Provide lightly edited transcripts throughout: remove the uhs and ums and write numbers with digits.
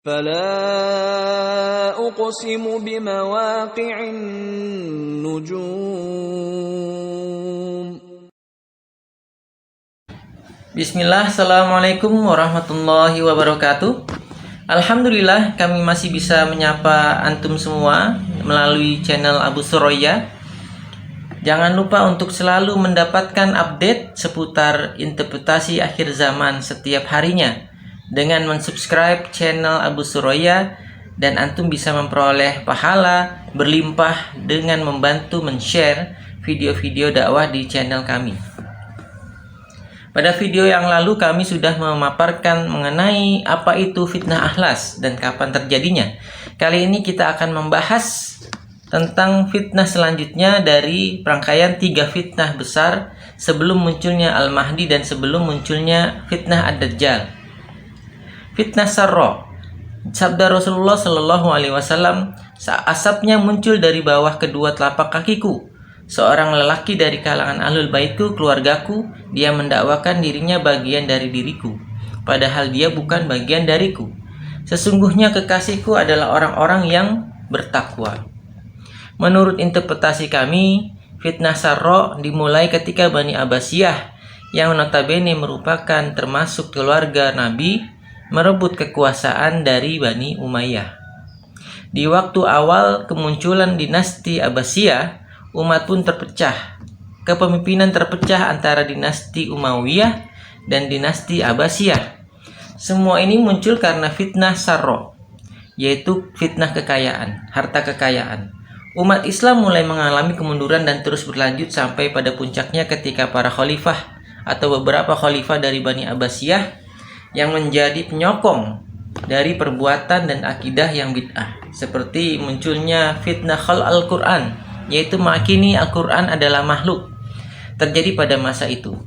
فلا أقسم بمواقع النجوم. Bismillah, Assalamualaikum warahmatullahi wabarakatuh. Alhamdulillah kami masih bisa menyapa antum semua melalui channel Abu Suroya. Jangan lupa untuk selalu mendapatkan update seputar interpretasi akhir zaman setiap harinya dengan mensubscribe channel Abu Suroya, dan antum bisa memperoleh pahala berlimpah dengan membantu men-share video-video dakwah di channel kami. Pada video yang lalu kami sudah memaparkan mengenai apa itu fitnah akhlas dan kapan terjadinya. Kali ini kita akan membahas tentang fitnah selanjutnya dari rangkaian 3 fitnah besar sebelum munculnya Al-Mahdi dan sebelum munculnya fitnah Ad-Dajjal. Fitnah Sarra. Sabda Rasulullah Shallallahu Alaihi Wasallam, asapnya muncul dari bawah kedua telapak kakiku. Seorang lelaki dari kalangan ahlul baitku, keluargaku, dia mendakwakan dirinya bagian dari diriku, padahal dia bukan bagian dariku. Sesungguhnya kekasihku adalah orang-orang yang bertakwa. Menurut interpretasi kami, fitnah Sarra dimulai ketika Bani Abbasiyah, yang notabene merupakan termasuk keluarga Nabi, merebut kekuasaan dari Bani Umayyah. Di waktu awal kemunculan dinasti Abbasiyah, umat pun terpecah. Kepemimpinan terpecah antara dinasti Umayyah dan dinasti Abbasiyah. Semua ini muncul karena fitnah Sarra, yaitu fitnah kekayaan, harta kekayaan. Umat Islam mulai mengalami kemunduran dan terus berlanjut sampai pada puncaknya ketika para khalifah atau beberapa khalifah dari Bani Abbasiyah yang menjadi penyokong dari perbuatan dan akidah yang bid'ah, seperti munculnya fitnah khalq Al-Quran, yaitu meyakini Al-Quran adalah makhluk, terjadi pada masa itu.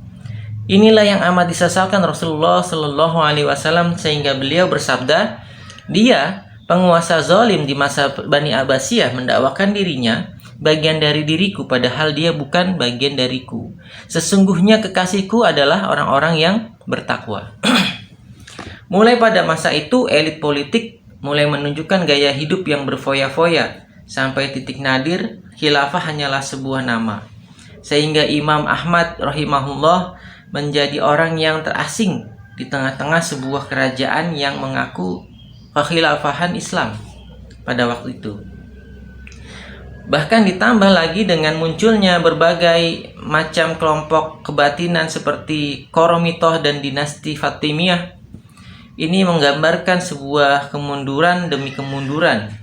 Inilah yang amat disesalkan Rasulullah Shallallahu Alaihi Wasallam sehingga beliau bersabda, dia penguasa zalim di masa Bani Abbasiyah mendakwakan dirinya bagian dari diriku, padahal dia bukan bagian dariku. Sesungguhnya kekasihku adalah orang-orang yang bertakwa. Mulai pada masa itu, elit politik mulai menunjukkan gaya hidup yang berfoya-foya. Sampai titik nadir, khilafah hanyalah sebuah nama. Sehingga Imam Ahmad rahimahullah menjadi orang yang terasing di tengah-tengah sebuah kerajaan yang mengaku kekhilafahan Islam pada waktu itu. Bahkan ditambah lagi dengan munculnya berbagai macam kelompok kebatinan seperti Qoromitoh dan dinasti Fatimiyah. Ini menggambarkan sebuah kemunduran demi kemunduran.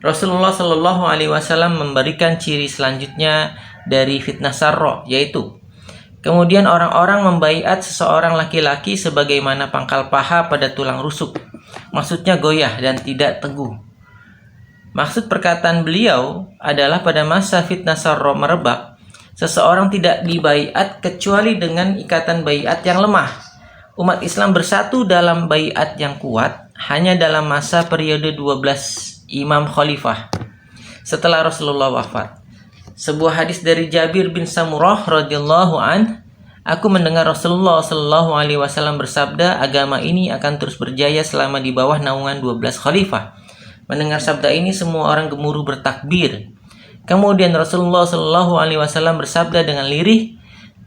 Rasulullah Shallallahu Alaihi Wasallam memberikan ciri selanjutnya dari fitnah Sarra, yaitu kemudian orang-orang membaiat seseorang laki-laki sebagaimana pangkal paha pada tulang rusuk, maksudnya goyah dan tidak teguh. Maksud perkataan beliau adalah pada masa fitnah Sarra merebak, seseorang tidak dibaiat kecuali dengan ikatan baiat yang lemah. Umat Islam bersatu dalam baiat yang kuat hanya dalam masa periode 12 Imam Khalifah setelah Rasulullah wafat. Sebuah hadis dari Jabir bin Samurah radhiyallahu an, aku mendengar Rasulullah Shallallahu Alaihi Wasallam bersabda, agama ini akan terus berjaya selama di bawah naungan 12 khalifah. Mendengar sabda ini semua orang gemuruh bertakbir. Kemudian Rasulullah Shallallahu Alaihi Wasallam bersabda dengan lirih,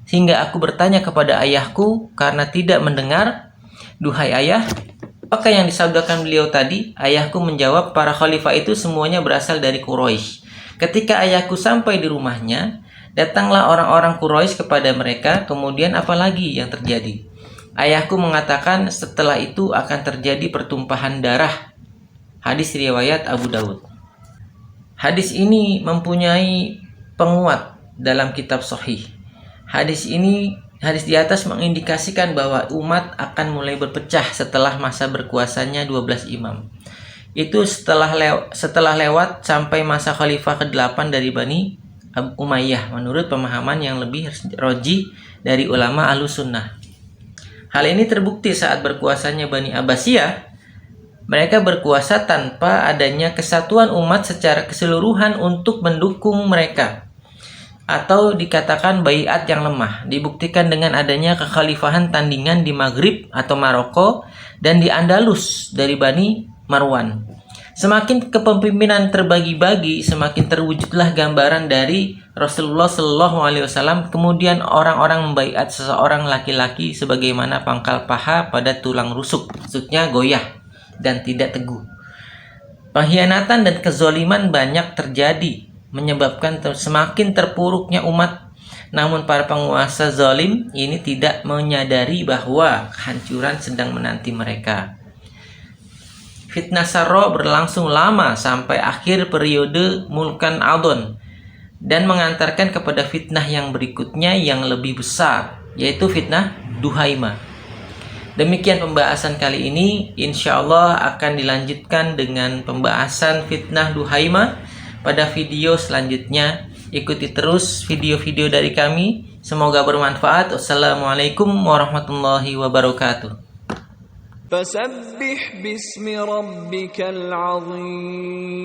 sehingga aku bertanya kepada ayahku karena tidak mendengar, duhai ayah, apakah yang disabdakan beliau tadi? Ayahku menjawab, para khalifah itu semuanya berasal dari Quraisy. Ketika ayahku sampai di rumahnya, datanglah orang-orang Quraisy kepada mereka, kemudian apa lagi yang terjadi? Ayahku mengatakan setelah itu akan terjadi pertumpahan darah. Hadis riwayat Abu Dawud. Hadis ini mempunyai penguat dalam kitab Sahih. Hadis di atas mengindikasikan bahwa umat akan mulai berpecah setelah masa berkuasanya 12 imam. Itu setelah lewat sampai masa khalifah ke-8 dari Bani Umayyah menurut pemahaman yang lebih roji dari ulama Ahlus Sunnah. Hal ini terbukti saat berkuasanya Bani Abbasiyah. Mereka berkuasa tanpa adanya kesatuan umat secara keseluruhan untuk mendukung mereka. atau dikatakan baiat yang lemah, dibuktikan dengan adanya kekhalifahan tandingan di Maghrib atau Maroko dan di Andalus dari Bani Marwan. Semakin kepemimpinan terbagi-bagi, semakin terwujudlah gambaran dari Rasulullah Shallallahu Alaihi Wasallam. Kemudian orang-orang membaiat seseorang laki-laki sebagaimana pangkal paha pada tulang rusuk, maksudnya goyah dan tidak teguh. Pengkhianatan dan kezoliman banyak terjadi, menyebabkan semakin terpuruknya umat. Namun para penguasa zalim ini tidak menyadari bahwa kehancuran sedang menanti mereka. Fitnah Sarro berlangsung lama sampai akhir periode Mulkan Adon dan mengantarkan kepada fitnah yang berikutnya yang lebih besar, yaitu fitnah Duhaimah. Demikian pembahasan kali ini, insya Allah akan dilanjutkan dengan pembahasan fitnah Duhaimah pada video selanjutnya. Ikuti terus video-video dari kami, semoga bermanfaat. Wassalamualaikum warahmatullahi wabarakatuh. فسبح باسم ربك العظيم